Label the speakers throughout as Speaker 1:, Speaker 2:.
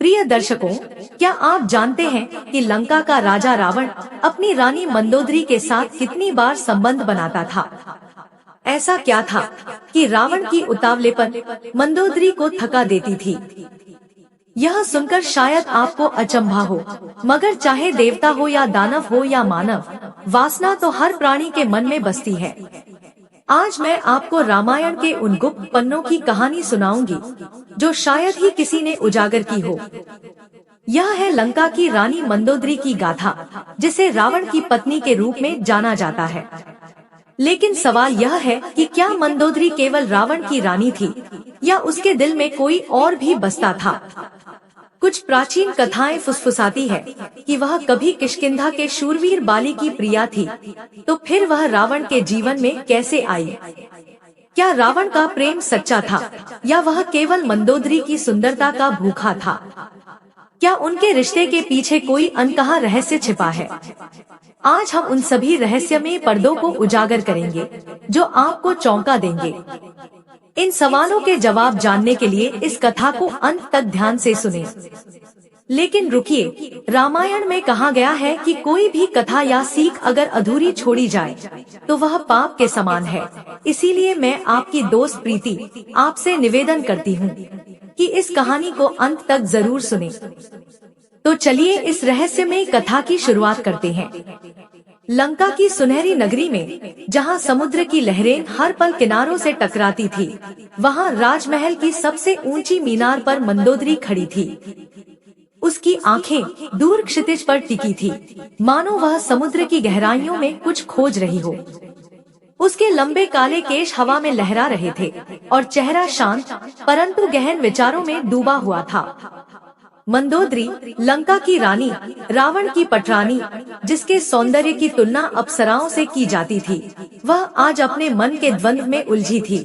Speaker 1: प्रिय दर्शकों, क्या आप जानते हैं कि लंका का राजा रावण अपनी रानी मंदोदरी के साथ कितनी बार संबंध बनाता था? ऐसा क्या था कि रावण की उतावलेपन मंदोदरी को थका देती थी? यह सुनकर शायद आपको अचंभा हो, मगर चाहे देवता हो या दानव हो या मानव, वासना तो हर प्राणी के मन में बसती है। आज मैं आपको रामायण के उन गुप्त पन्नों की कहानी सुनाऊंगी जो शायद ही किसी ने उजागर की हो। यह है लंका की रानी मंदोदरी की गाथा, जिसे रावण की पत्नी के रूप में जाना जाता है। लेकिन सवाल यह है कि क्या मंदोदरी केवल रावण की रानी थी या उसके दिल में कोई और भी बसता था? कुछ प्राचीन कथाएं फुसफुसाती है कि वह कभी किष्किंधा के शूरवीर बाली की प्रिया थी, तो फिर वह रावण के जीवन में कैसे आई? क्या रावण का प्रेम सच्चा था या वह केवल मंदोदरी की सुंदरता का भूखा था? क्या उनके रिश्ते के पीछे कोई अनकहा रहस्य छिपा है? आज हम उन सभी रहस्यमय पर्दों को उजागर करेंगे जो आपको चौंका देंगे। इन सवालों के जवाब जानने के लिए इस कथा को अंत तक ध्यान से सुनें। लेकिन रुकिए, रामायण में कहा गया है कि कोई भी कथा या सीख अगर अधूरी छोड़ी जाए तो वह पाप के समान है। इसीलिए मैं आपकी दोस्त प्रीति आपसे निवेदन करती हूँ कि इस कहानी को अंत तक जरूर सुनें। तो चलिए इस रहस्यमय कथा की शुरुआत करते हैं। लंका की सुनहरी नगरी में, जहां समुद्र की लहरें हर पल किनारों से टकराती थी, वहां राजमहल की सबसे ऊंची मीनार पर मंदोदरी खड़ी थी। उसकी आंखें दूर क्षितिज पर टिकी थी, मानो वह समुद्र की गहराइयों में कुछ खोज रही हो। उसके लंबे काले केश हवा में लहरा रहे थे और चेहरा शांत परंतु गहन विचारों में डूबा हुआ था। मंदोदरी, लंका की रानी, रावण की पटरानी, जिसके सौंदर्य की तुलना अप्सराओं से की जाती थी, वह आज अपने मन के द्वंद्व में उलझी थी।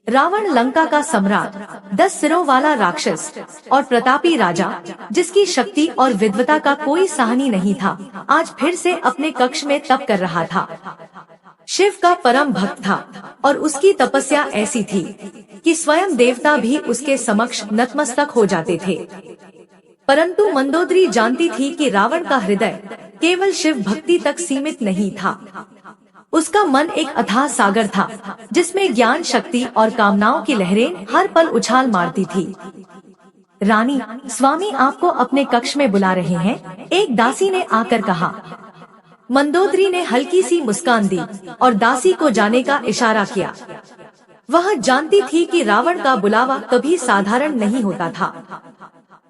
Speaker 1: रावण लंका का सम्राट, 10 सिरों वाला राक्षस और प्रतापी राजा, जिसकी शक्ति और विद्वता का कोई साहनी नहीं था, आज फिर से अपने कक्ष में तप कर रहा था। शिव का परम भक्त था और उसकी तपस्या ऐसी थी कि स्वयं देवता भी उसके समक्ष नतमस्तक हो जाते थे। परंतु मंदोदरी जानती थी कि रावण का हृदय केवल शिव भक्ति तक सीमित नहीं था। उसका मन एक अथाह सागर था, जिसमें ज्ञान, शक्ति और कामनाओं की लहरें हर पल उछाल मारती थी। रानी, स्वामी आपको अपने कक्ष में बुला रहे हैं, एक दासी ने आकर कहा। मंदोदरी ने हल्की सी मुस्कान दी और दासी को जाने का इशारा किया। वह जानती थी कि रावण का बुलावा कभी साधारण नहीं होता था।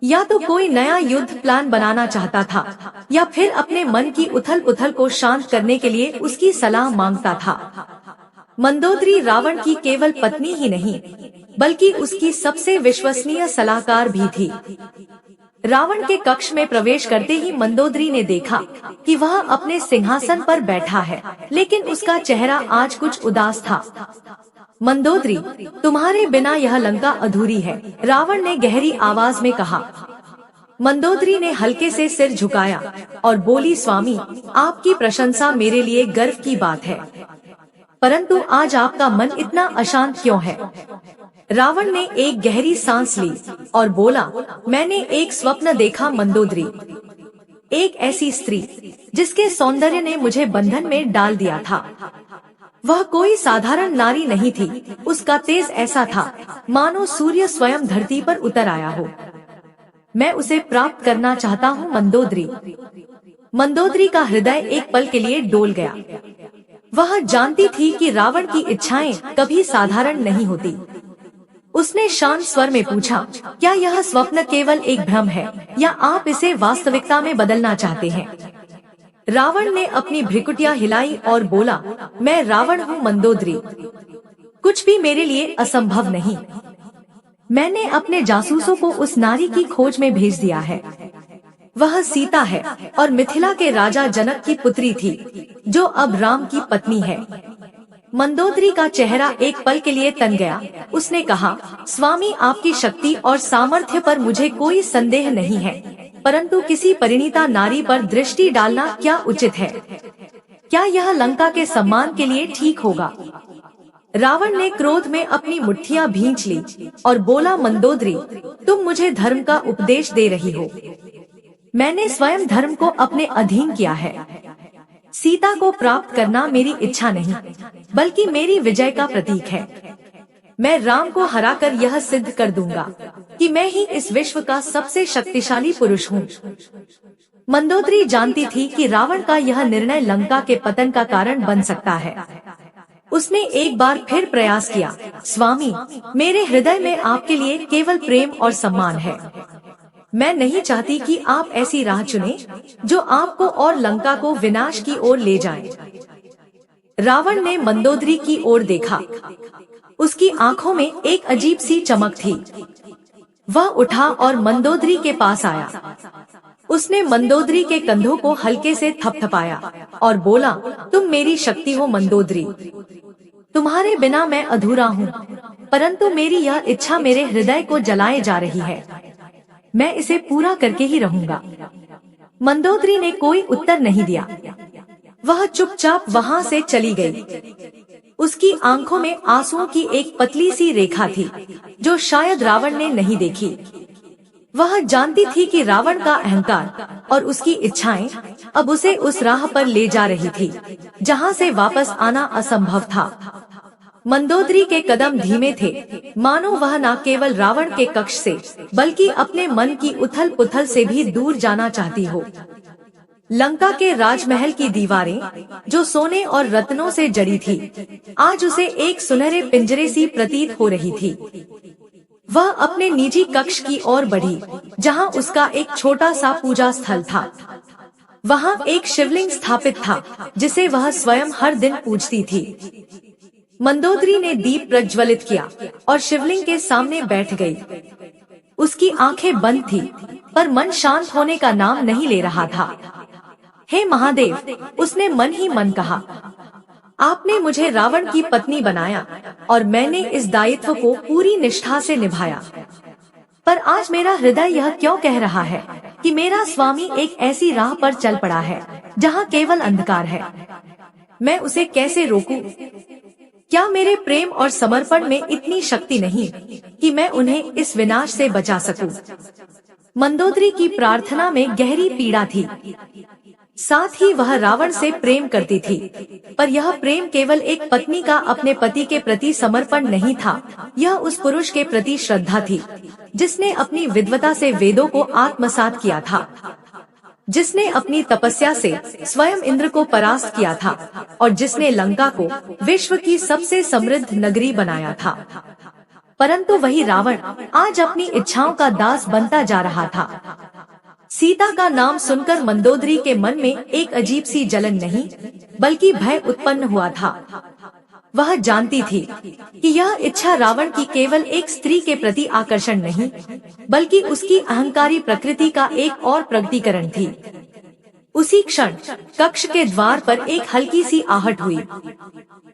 Speaker 1: या तो कोई नया युद्ध प्लान बनाना चाहता था या फिर अपने मन की उथल पुथल को शांत करने के लिए उसकी सलाह मांगता था। मंदोदरी रावण की केवल पत्नी ही नहीं, बल्कि उसकी सबसे विश्वसनीय सलाहकार भी थी। रावण के कक्ष में प्रवेश करते ही मंदोदरी ने देखा कि वह अपने सिंहासन पर बैठा है, लेकिन उसका चेहरा आज कुछ उदास था। मंदोदरी, तुम्हारे बिना यह लंका अधूरी है, रावण ने गहरी आवाज में कहा। मंदोदरी ने हल्के से सिर झुकाया और बोली, स्वामी, आपकी प्रशंसा मेरे लिए गर्व की बात है, परंतु आज आपका मन इतना अशांत क्यों है? रावण ने एक गहरी सांस ली और बोला, मैंने एक स्वप्न देखा मंदोदरी, एक ऐसी स्त्री जिसके सौंदर्य ने मुझे बंधन में डाल दिया था। वह कोई साधारण नारी नहीं थी, उसका तेज ऐसा था मानो सूर्य स्वयं धरती पर उतर आया हो। मैं उसे प्राप्त करना चाहता हूँ मंदोदरी। मंदोदरी का हृदय एक पल के लिए डोल गया। वह जानती थी कि रावण की इच्छाएं कभी साधारण नहीं होती। उसने शांत स्वर में पूछा, क्या यह स्वप्न केवल एक भ्रम है या आप इसे वास्तविकता में बदलना चाहते हैं? रावण ने अपनी भ्रिकुटियां हिलाई और बोला, मैं रावण हूँ मंदोदरी, कुछ भी मेरे लिए असंभव नहीं। मैंने अपने जासूसों को उस नारी की खोज में भेज दिया है। वह सीता है और मिथिला के राजा जनक की पुत्री थी, जो अब राम की पत्नी है। मंदोदरी का चेहरा एक पल के लिए तन गया। उसने कहा, स्वामी, आपकी शक्ति और सामर्थ्य पर मुझे कोई संदेह नहीं है, परंतु किसी परिणीता नारी पर दृष्टि डालना क्या उचित है? क्या यह लंका के सम्मान के लिए ठीक होगा? रावण ने क्रोध में अपनी मुट्ठियां भींच ली और बोला, मंदोदरी, तुम मुझे धर्म का उपदेश दे रही हो। मैंने स्वयं धर्म को अपने अधीन किया है। सीता को प्राप्त करना मेरी इच्छा नहीं, बल्कि मेरी विजय का प्रतीक है। मैं राम को हराकर यह सिद्ध कर दूंगा कि मैं ही इस विश्व का सबसे शक्तिशाली पुरुष हूँ। मंदोदरी जानती थी कि रावण का यह निर्णय लंका के पतन का कारण बन सकता है। उसने एक बार फिर प्रयास किया, स्वामी, मेरे हृदय में आपके लिए केवल प्रेम और सम्मान है। मैं नहीं चाहती कि आप ऐसी राह चुनें जो आपको और लंका को विनाश की ओर ले जाए। रावण ने मंदोदरी की ओर देखा। उसकी आंखों में एक अजीब सी चमक थी। वह उठा और मंदोदरी के पास आया। उसने मंदोदरी के कंधों को हल्के से थपथपाया और बोला, तुम मेरी शक्ति हो मंदोदरी। तुम्हारे बिना मैं अधूरा हूँ, परंतु मेरी यह इच्छा मेरे हृदय को जलाए जा रही है। मैं इसे पूरा करके ही रहूंगा। मंदोदरी ने कोई उत्तर नहीं दिया। वह चुपचाप वहाँ से चली गई। उसकी आंखों में आंसुओं की एक पतली सी रेखा थी, जो शायद रावण ने नहीं देखी। वह जानती थी कि रावण का अहंकार और उसकी इच्छाएं अब उसे उस राह पर ले जा रही थी, जहां से वापस आना असंभव था। मंदोदरी के कदम धीमे थे, मानो वह न केवल रावण के कक्ष से, बल्कि अपने मन की उथल पुथल से भी दूर जाना चाहती हो। लंका के राजमहल की दीवारें, जो सोने और रत्नों से जड़ी थी, आज उसे एक सुनहरे पिंजरे सी प्रतीत हो रही थी। वह अपने निजी कक्ष की ओर बढ़ी, जहां उसका एक छोटा सा पूजा स्थल था। वहां एक शिवलिंग स्थापित था, जिसे वह स्वयं हर दिन पूजती थी। मंदोदरी ने दीप प्रज्वलित किया और शिवलिंग के सामने बैठ गई। उसकी आंखें बंद थी, पर मन शांत होने का नाम नहीं ले रहा था। हे महादेव, उसने मन ही मन कहा, आपने मुझे रावण की पत्नी बनाया और मैंने इस दायित्व को पूरी निष्ठा से निभाया। पर आज मेरा हृदय यह क्यों कह रहा है कि मेरा स्वामी एक ऐसी राह पर चल पड़ा है जहां केवल अंधकार है। मैं उसे कैसे रोकूं? क्या मेरे प्रेम और समर्पण में इतनी शक्ति नहीं कि मैं उन्हें इस विनाश से बचा सकूं? मंदोदरी की प्रार्थना में गहरी पीड़ा थी। साथ ही वह रावण से प्रेम करती थी, पर यह प्रेम केवल एक पत्नी का अपने पति के प्रति समर्पण नहीं था। यह उस पुरुष के प्रति श्रद्धा थी, जिसने अपनी विद्वता से वेदों को आत्मसात किया था, जिसने अपनी तपस्या से स्वयं इंद्र को परास्त किया था और जिसने लंका को विश्व की सबसे समृद्ध नगरी बनाया था। परंतु वही रावण आज अपनी इच्छाओं का दास बनता जा रहा था। सीता का नाम सुनकर मंदोदरी के मन में एक अजीब सी जलन नहीं, बल्कि भय उत्पन्न हुआ था। वह जानती थी कि यह इच्छा रावण की केवल एक स्त्री के प्रति आकर्षण नहीं, बल्कि उसकी अहंकारी प्रकृति का एक और प्रकटीकरण थी। उसी क्षण कक्ष के द्वार पर एक हल्की सी आहट हुई।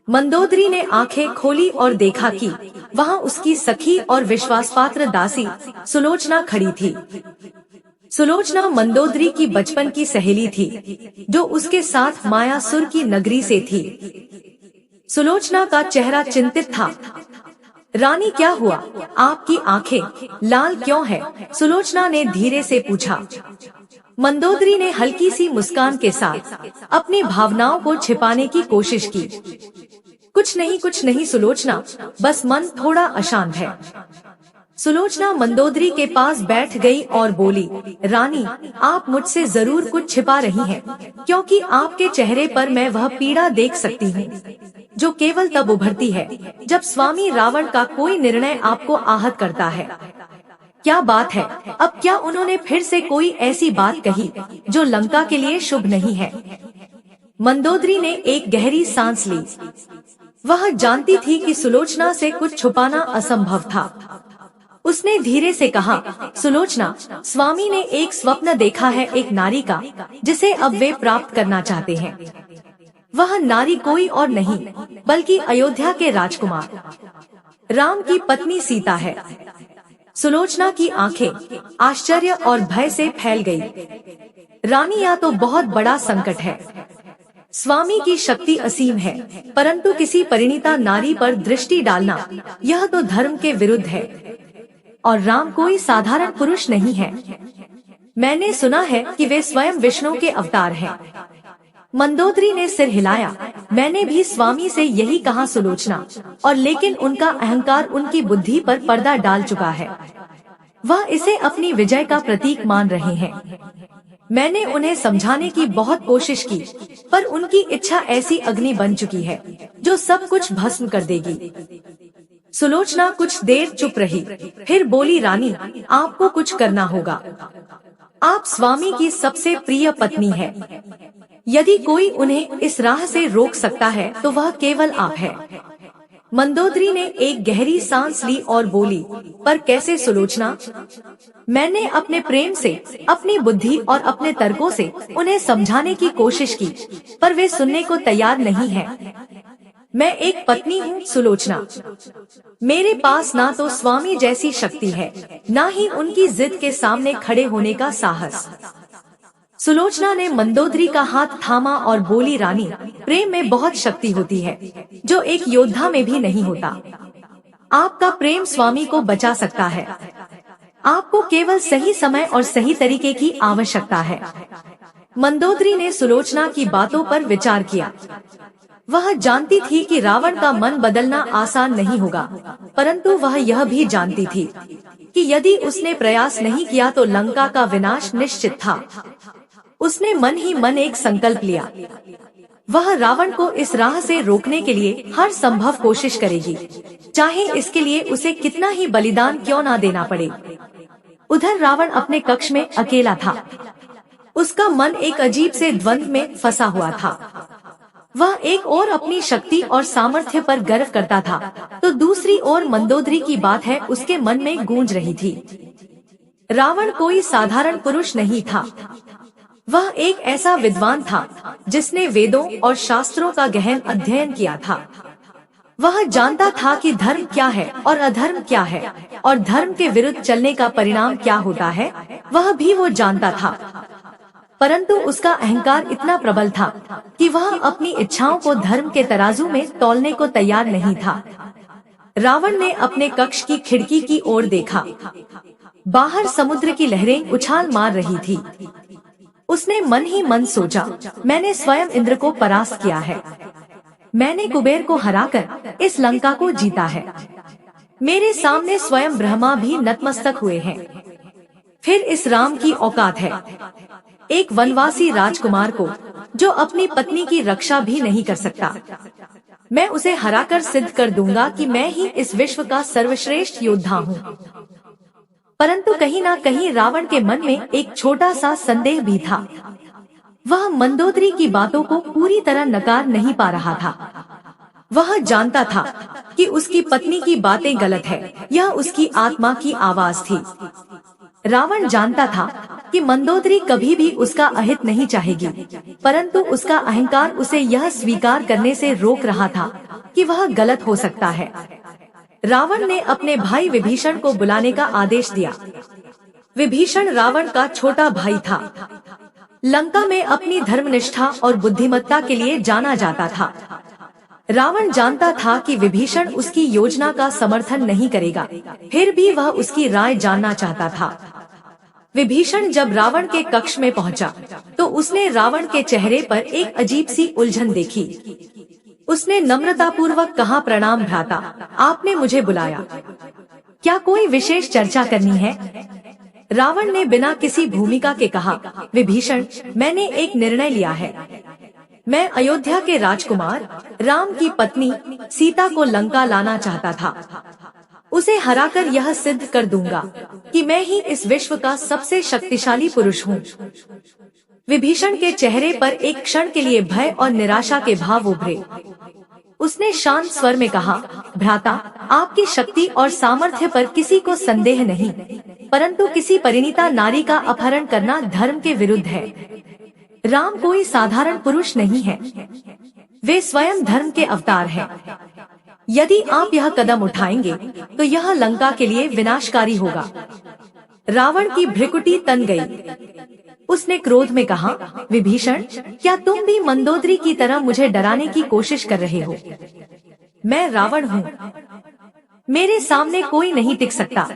Speaker 1: मंदोदरी ने आंखें खोली और देखा कि वहां उसकी सखी और विश्वासपात्र दासी सुलोचना खड़ी थी। सुलोचना मंदोदरी की बचपन की सहेली थी, जो उसके साथ मायासुर की नगरी से थी। सुलोचना का चेहरा चिंतित था। रानी, क्या हुआ? आपकी आंखें लाल क्यों है? सुलोचना ने धीरे से पूछा। मंदोदरी ने हल्की सी मुस्कान के साथ अपनी भावनाओं को छिपाने की कोशिश की। कुछ नहीं सुलोचना, बस मन थोड़ा अशांत है। सुलोचना मंदोदरी के पास बैठ गई और बोली, रानी, आप मुझसे जरूर कुछ छिपा रही हैं, क्योंकि आपके चेहरे पर मैं वह पीड़ा देख सकती हूँ जो केवल तब उभरती है जब स्वामी रावण का कोई निर्णय आपको आहत करता है। क्या बात है? अब क्या उन्होंने फिर से कोई ऐसी बात कही जो लंका के लिए शुभ नहीं है? मंदोदरी ने एक गहरी सांस ली। वह जानती थी कि सुलोचना से कुछ छुपाना असंभव था। उसने धीरे से कहा, सुलोचना, स्वामी ने एक स्वप्न देखा है, एक नारी का, जिसे अब वे प्राप्त करना चाहते हैं। वह नारी कोई और नहीं, बल्कि अयोध्या के राजकुमार राम की पत्नी सीता है। सुलोचना की आंखें आश्चर्य और भय से फैल गई। रानी, यह तो बहुत बड़ा संकट है। स्वामी की शक्ति असीम है, परंतु किसी परिणीता नारी पर दृष्टि डालना यह तो धर्म के विरुद्ध है। और राम कोई साधारण पुरुष नहीं है। मैंने सुना है कि वे स्वयं विष्णु के अवतार हैं। मंदोदरी ने सिर हिलाया। मैंने भी स्वामी से यही कहा सुलोचना, और लेकिन उनका अहंकार उनकी बुद्धि पर पर्दा डाल चुका है। वह इसे अपनी विजय का प्रतीक मान रहे हैं। मैंने उन्हें समझाने की बहुत कोशिश की, पर उनकी इच्छा ऐसी अग्नि बन चुकी है जो सब कुछ भस्म कर देगी। सुलोचना कुछ देर चुप रही, फिर बोली, रानी, आपको कुछ करना होगा। आप स्वामी की सबसे प्रिय पत्नी है। यदि कोई उन्हें इस राह से रोक सकता है तो वह केवल आप है। मंदोदरी ने एक गहरी सांस ली और बोली, पर कैसे सुलोचना? मैंने अपने प्रेम से, अपनी बुद्धि और अपने तर्कों से उन्हें समझाने की कोशिश की, पर वे सुनने को तैयार नहीं हैं। मैं एक पत्नी हूँ सुलोचना। मेरे पास ना तो स्वामी जैसी शक्ति है, ना ही उनकी जिद के सामने खड़े होने का साहस। सुलोचना ने मंदोदरी का हाथ थामा और बोली, रानी, प्रेम में बहुत शक्ति होती है जो एक योद्धा में भी नहीं होता। आपका प्रेम स्वामी को बचा सकता है। आपको केवल सही समय और सही तरीके की आवश्यकता है। मंदोदरी ने सुलोचना की बातों पर विचार किया। वह जानती थी कि रावण का मन बदलना आसान नहीं होगा, परंतु वह यह भी जानती थी कि यदि उसने प्रयास नहीं किया तो लंका का विनाश निश्चित था। उसने मन ही मन एक संकल्प लिया। वह रावण को इस राह से रोकने के लिए हर संभव कोशिश करेगी, चाहे इसके लिए उसे कितना ही बलिदान क्यों न देना पड़े। उधर रावण अपने कक्ष में अकेला था। उसका मन एक अजीब से द्वंद्व में फंसा हुआ था। वह एक ओर अपनी शक्ति और सामर्थ्य पर गर्व करता था, तो दूसरी ओर मंदोदरी की बात है उसके मन में गूंज रही थी। रावण कोई साधारण पुरुष नहीं था। वह एक ऐसा विद्वान था जिसने वेदों और शास्त्रों का गहन अध्ययन किया था। वह जानता था कि धर्म क्या है और अधर्म क्या है, और धर्म के विरुद्ध चलने का परिणाम क्या होता है, वह भी वो जानता था। परंतु उसका अहंकार इतना प्रबल था कि वह अपनी इच्छाओं को धर्म के तराजू में तौलने को तैयार नहीं था। रावण ने अपने कक्ष की खिड़की की ओर देखा। बाहर समुद्र की लहरें उछाल मार रही थी। उसने मन ही मन सोचा, मैंने स्वयं इंद्र को परास्त किया है। मैंने कुबेर को हराकर इस लंका को जीता है। मेरे सामने स्वयं ब्रह्मा भी नतमस्तक हुए हैं। फिर इस राम की औकात है, एक वनवासी राजकुमार को जो अपनी पत्नी की रक्षा भी नहीं कर सकता। मैं उसे हराकर सिद्ध कर दूंगा कि मैं ही इस विश्व का सर्वश्रेष्ठ योद्धा हूँ। परंतु कहीं ना कहीं रावण के मन में एक छोटा सा संदेह भी था। वह मंदोदरी की बातों को पूरी तरह नकार नहीं पा रहा था। वह जानता था कि उसकी पत्नी की बातें गलत है, यह उसकी आत्मा की आवाज थी। रावण जानता था कि मंदोदरी कभी भी उसका अहित नहीं चाहेगी, परंतु उसका अहंकार उसे यह स्वीकार करने से रोक रहा था कि वह गलत हो सकता है। रावण ने अपने भाई विभीषण को बुलाने का आदेश दिया। विभीषण रावण का छोटा भाई था। लंका में अपनी धर्मनिष्ठा और बुद्धिमत्ता के लिए जाना जाता था। रावण जानता था कि विभीषण उसकी योजना का समर्थन नहीं करेगा, फिर भी वह उसकी राय जानना चाहता था। विभीषण जब रावण के कक्ष में पहुंचा, तो उसने रावण के चेहरे पर एक अजीब सी उलझन देखी। उसने नम्रतापूर्वक कहा, प्रणाम भ्राता, आपने मुझे बुलाया, क्या कोई विशेष चर्चा करनी है? रावण ने बिना किसी भूमिका के कहा, विभीषण, मैंने एक निर्णय लिया है। मैं अयोध्या के राजकुमार राम की पत्नी सीता को लंका लाना चाहता था। उसे हराकर यह सिद्ध कर दूंगा कि मैं ही इस विश्व का सबसे शक्तिशाली पुरुष हूँ। विभीषण के चेहरे पर एक क्षण के लिए भय और निराशा के भाव उभरे। उसने शांत स्वर में कहा, भ्राता, आपकी शक्ति और सामर्थ्य पर किसी को संदेह नहीं, परंतु किसी परिणीता नारी का अपहरण करना धर्म के विरुद्ध है। राम कोई साधारण पुरुष नहीं है, वे स्वयं धर्म के अवतार हैं। यदि आप यह कदम उठाएंगे तो यह लंका के लिए विनाशकारी होगा। रावण की भ्रिकुटी तन गई। उसने क्रोध में कहा, विभीषण, क्या तुम भी मंदोदरी की तरह मुझे डराने की कोशिश कर रहे हो? मैं रावण हूँ, मेरे सामने कोई नहीं टिक सकता।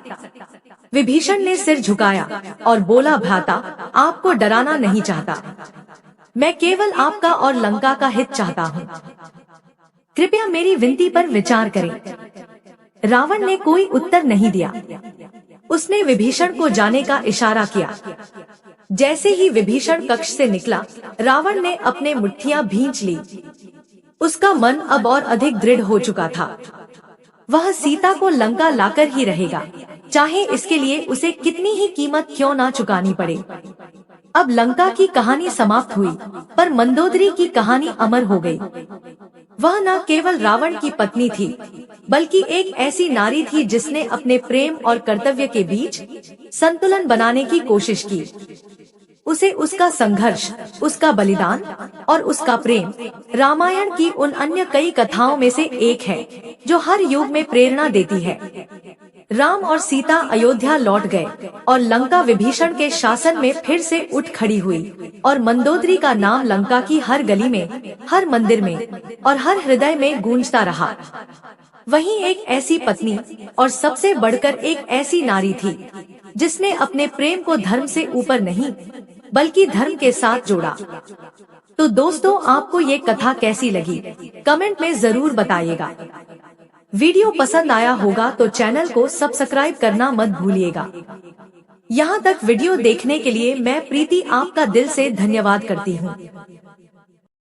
Speaker 1: विभीषण ने सिर झुकाया और बोला, भ्राता, आपको डराना नहीं चाहता, मैं केवल आपका और लंका का हित चाहता हूँ। कृपया मेरी विनती पर विचार करें। रावण ने कोई उत्तर नहीं दिया। उसने विभीषण को जाने का इशारा किया। जैसे ही विभीषण कक्ष से निकला, रावण ने अपने मुट्ठियां भींच ली। उसका मन अब और अधिक दृढ़ हो चुका था। वह सीता को लंका लाकर ही रहेगा, चाहे इसके लिए उसे कितनी ही कीमत क्यों ना चुकानी पड़े। अब लंका की कहानी समाप्त हुई, पर मंदोदरी की कहानी अमर हो गई। वह न केवल रावण की पत्नी थी, बल्कि एक ऐसी नारी थी जिसने अपने प्रेम और कर्तव्य के बीच संतुलन बनाने की कोशिश की। उसे उसका संघर्ष, उसका बलिदान और उसका प्रेम रामायण की उन अन्य कई कथाओं में से एक है, जो हर युग में प्रेरणा देती है। राम और सीता अयोध्या लौट गए और लंका विभीषण के शासन में फिर से उठ खड़ी हुई, और मंदोदरी का नाम लंका की हर गली में, हर मंदिर में और हर हृदय में गूंजता रहा। वहीं एक ऐसी पत्नी और सबसे बढ़कर एक ऐसी नारी थी, जिसने अपने प्रेम को धर्म से ऊपर नहीं, बल्कि धर्म के साथ जोड़ा। तो दोस्तों, आपको ये कथा कैसी लगी, कमेंट में जरूर बताइएगा। वीडियो पसंद आया होगा तो चैनल को सब्सक्राइब करना मत भूलिएगा। यहाँ तक वीडियो देखने के लिए मैं प्रीति आपका दिल से धन्यवाद करती हूँ।